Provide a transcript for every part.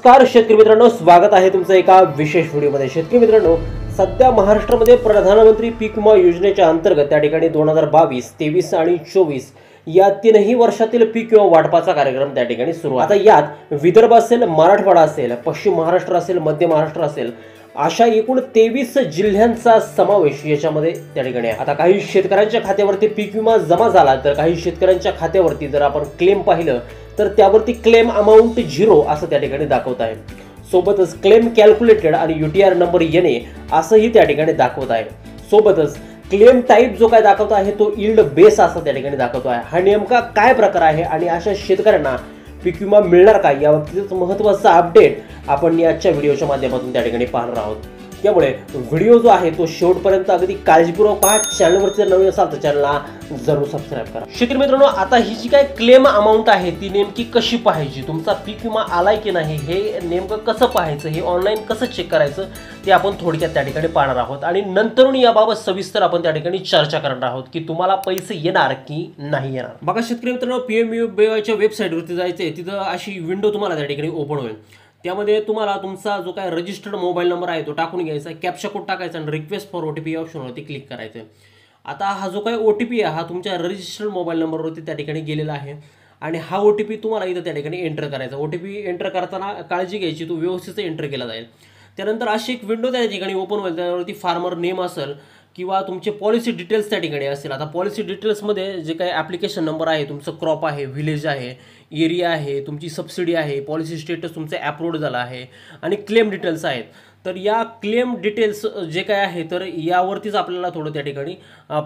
नमस्कार शेतकरी मित्रांनो, स्वागत आहे तुमचं एका विशेष व्हिडिओमध्ये। शेतकरी मित्रांनो, सध्या महाराष्ट्रामध्ये प्रधानमंत्री पीक विमा योजनेच्या अंतर्गत त्या ठिकाणी 2022, 23 आणि 24 या तीनही वर्षातील पीक विमा वाटपाचा कार्यक्रम त्या ठिकाणी सुरू आहे। आता यात विदर्भ असेल, मराठवाडा असेल, पश्चिम महाराष्ट्र असेल, मध्य महाराष्ट्र असेल, अशा एकूण 23 जिल्ह्यांचा समावेश याच्यामध्ये त्या ठिकाणी आहे। आता काही शेतकऱ्यांच्या खात्यावरती पीक विमा जमा झाला, तर काही शेतकऱ्यांच्या खात्यावरती जर आपण क्लेम पाहिलं तर त्यावरती क्लेम अमाउंट 0 असं त्या ठिकाणी दाखवत आहे। सोबतच क्लेम कॅल्क्युलेटेड आणि UTR नंबर येणे असंही त्या ठिकाणी दाखवत आहे। सोबतच क्लेम टाइप जो काय दाखवत आहे तो यील्ड बेस असं त्या ठिकाणी दाखवतो आहे। हा नेमका काय प्रकार आहे आणि अशा शेतकऱ्यांना पीक विमा मिळणार का याबाबतीत महत्त्वाचा अपडेट आपण याच्या व्हिडिओच्या माध्यमातून त्या ठिकाणी पाहणार आहोत। त्यामुळे व्हिडिओ जो आहे तो शेवटपर्यंत अगदी काळजीपूर्वक पहा। चॅनलवरती जर नवीन असाल तर चॅनलला जरूर सबस्क्राइब करा। शेतकरी मित्रांनो, आता ही जी काय क्लेम अमाउंट आहे ती नेमकी कशी पाहायची, तुमचा पीक विमा आलाय की नाही हे नेमकं कसं पाहायचं, हे ऑनलाईन कसं चेक करायचं ते आपण थोडक्यात त्या ठिकाणी पाहणार आहोत। आणि नंतरून याबाबत सविस्तर आपण त्या ठिकाणी चर्चा करणार आहोत की तुम्हाला पैसे येणार की नाही येणार। बघा शेतकरी मित्रांनो, PMUBYच्या वेबसाईटवरती जायचंय, तिथं अशी विंडो तुम्हाला त्या ठिकाणी ओपन होईल। त्यामध्ये तुम्हाला तुमचा जो काय रजिस्टर्ड मोबाईल नंबर आहे तो टाकून घ्यायचा, कॅप्चा कोड टाकायचा आणि रिक्वेस्ट फॉर OTP ऑप्शनवरती क्लिक करायचं। आता हा जो काय OTP आहे हा तुमच्या रजिस्टर्ड मोबाईल नंबरवरती त्या ठिकाणी गेलेला आहे आणि हा OTP तुम्हाला इथं त्या ठिकाणी एंटर करायचा। OTP एंटर करताना काळजी घ्यायची, तो व्यवस्थित एंटर केला जाईल। त्यानंतर अशी एक विंडो त्या ठिकाणी ओपन होईल, त्यावरती फार्मर नेम असेल किंवा तुमचे पॉलिसी डिटेल्स त्या ठिकाणी असेल। आता पॉलिसी डिटेल्समध्ये जे काही ॲप्लिकेशन नंबर आहे, तुमचं क्रॉप आहे, व्हिलेज आहे, एरिया आहे, तुमची सबसिडी आहे, पॉलिसी स्टेटस तुमचं ॲप्रूव्ड झाला आहे आणि क्लेम डिटेल्स आहेत। तर या क्लेम डिटेल्स जे काय आहे तर यावरतीच आपल्याला थोडं त्या ठिकाणी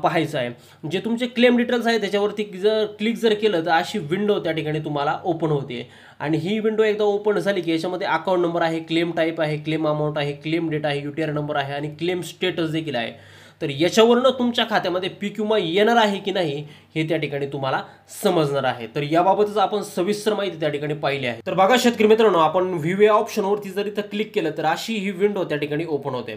पाहायचं आहे। जे तुमचे क्लेम डिटेल्स आहे त्याच्यावरती जर क्लिक केलं तर अशी विंडो त्या ठिकाणी तुम्हाला ओपन होते। आणि ही विंडो एकदा ओपन झाली की याच्यामध्ये अकाउंट नंबर आहे, क्लेम टाईप आहे, क्लेम अमाउंट आहे, क्लेम डेट आहे, UTR नंबर आहे आणि क्लेम स्टेटस देखील आहे। तर याच्यावरनं तुमच्या खात्यामध्ये पीक विमा येणार आहे की नाही हे त्या ठिकाणी तुम्हाला समजणार आहे। तर याबाबतच आपण सविस्तर माहिती त्या ठिकाणी पाहिली आहे। तर बघा शेतकरी मित्रांनो, आपण व्ह्यू ऑप्शनवरती जर इथं क्लिक केलं तर अशी ही विंडो त्या ठिकाणी ओपन होते।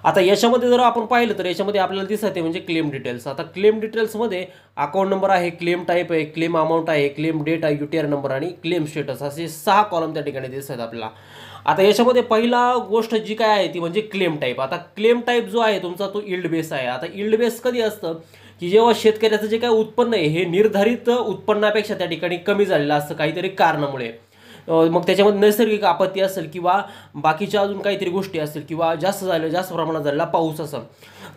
आता याच्यामध्ये जर आपण पाहिलं तर याच्यामध्ये आपल्याला दिसत आहे म्हणजे क्लेम डिटेल्स। आता क्लेम डिटेल्समध्ये अकाउंट नंबर आहे, क्लेम टाईप आहे, क्लेम अमाउंट आहे, क्लेम डेट आहे, UTR नंबर आणि क्लेम स्टेटस असे 6 कॉलम त्या ठिकाणी दिसत आहेत आपल्याला। आता याच्यामध्ये पहिला गोष्ट जी काय आहे ती म्हणजे क्लेम टाईप। आता क्लेम टाईप जो आहे तुमचा तो यील्ड बेस आहे। आता यील्ड बेस कधी असतं की जेव्हा शेतकऱ्याचं जे काय उत्पन्न आहे हे निर्धारित उत्पन्नापेक्षा त्या ठिकाणी कमी झालेलं असतं काहीतरी कारणामुळे, मग त्याच्यामध्ये नैसर्गिक आपत्ती असेल किंवा बाकीच्या अजून काहीतरी गोष्टी असतील किंवा जास्त प्रमाणात झालेला पाऊस असेल,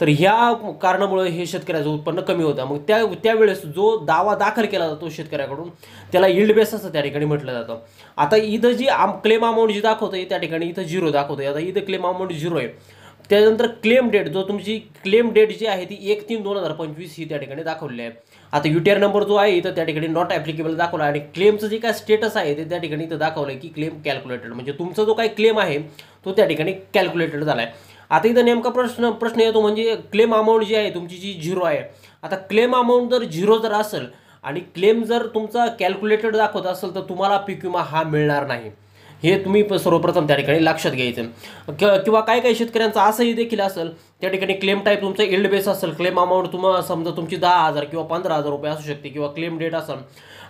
तर ह्या कारणामुळे हे शेतकऱ्याचं उत्पन्न कमी होतं। मग त्यावेळेस जो दावा दाखल केला जातो शेतकऱ्याकडून त्याला यील्ड बेस असं त्या ठिकाणी म्हटलं जातं। आता इथं जी क्लेम अमाऊंट जी दाखवतोय त्या ठिकाणी इथं 0 दाखवतोय। आता इथं क्लेम अमाऊंट 0 आहे। त्यानंतर क्लेम डेट, जो तुमची क्लेम डेट जी आहे ती 1/3/2025 ही त्या ठिकाणी दाखवली आहे। आता UTR नंबर जो आहे इथं त्या ठिकाणी नॉट ॲप्लिकेबल दाखवला आणि क्लेमचं जे काय स्टेटस आहे ते त्या ठिकाणी इथं दाखवलं आहे की क्लेम कॅल्क्युलेटेड, म्हणजे तुमचा जो काही क्लेम आहे तो त्या ठिकाणी कॅल्क्युलेटेड झाला आहे। आता इथं नेमका प्रश्न येतो म्हणजे क्लेम अमाऊंट जी आहे तुमची जी 0 आहे। आता क्लेम अमाऊंट जर 0 जर असेल आणि क्लेम जर तुमचा कॅल्क्युलेटेड दाखवत असेल तर तुम्हाला पीक विमा हा मिळणार नाही, हे तुम्ही सर्वप्रथम त्या ठिकाणी लक्षात घ्यायचं। किंवा काही शेतकऱ्यांचं असंही देखील असेल त्या ठिकाणी क्लेम टाईप तुमचा यील्ड बेस असेल, क्लेम अमाऊंट तुम्हाला समजा तुमची 10,000 किंवा 15,000 रुपये असू शकते किंवा क्लेम डेट असेल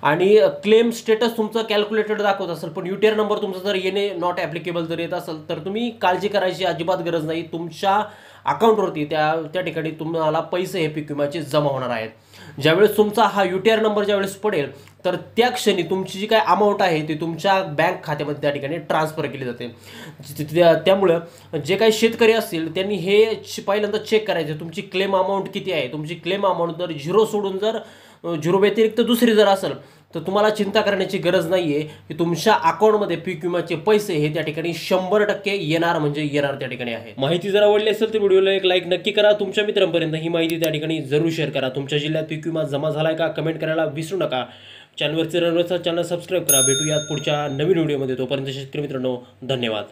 आणि क्लेम स्टेटस तुमचं कॅल्क्युलेटेड दाखवत असेल पण UTR नंबर तुमचा जर येणे नॉट ॲप्लिकेबल जर येत असेल तर तुम्ही काळजी करायची अजिबात गरज नाही। तुमच्या अकाउंटवरती त्या ठिकाणी तुम्हाला पैसे हे पीक विम्याचे जमा होणार आहेत। ज्यावेळेस तुमचा हा UTR नंबर ज्यावेळेस पडेल तर त्या क्षणी तुमची जी काय अमाऊंट आहे ती तुमच्या बँक खात्यामध्ये त्या ठिकाणी ट्रान्सफर केली जाते। त्यामुळं जे काही शेतकरी असतील त्यांनी हे पहिल्यांदा चेक करायचे तुमची क्लेम अमाऊंट किती आहे। तुमची क्लेम अमाऊंट जर 0 सोडून जर 0 व्यतिरिक्त दुसरी जर असेल तर तुम्हाला चिंता करण्याची गरज नाही आहे की तुमच्या अकाउंटमध्ये पीक विम्याचे पैसे हे त्या ठिकाणी 100% येणार म्हणजे येणार त्या ठिकाणी आहे। माहिती जर आवडली असेल तर व्हिडिओला एक लाईक नक्की करा, तुमच्या मित्रांपर्यंत ही माहिती त्या ठिकाणी जरूर शेअर करा। तुमच्या जिल्ह्यात पीक विमा जमा झालाय का कमेंट करायला विसरू नका। चॅनलवरचे चॅनल सबस्क्राईब करा। भेटूयात पुढच्या नवीन व्हिडिओमध्ये, तोपर्यंत शेतकरी मित्रांनो धन्यवाद।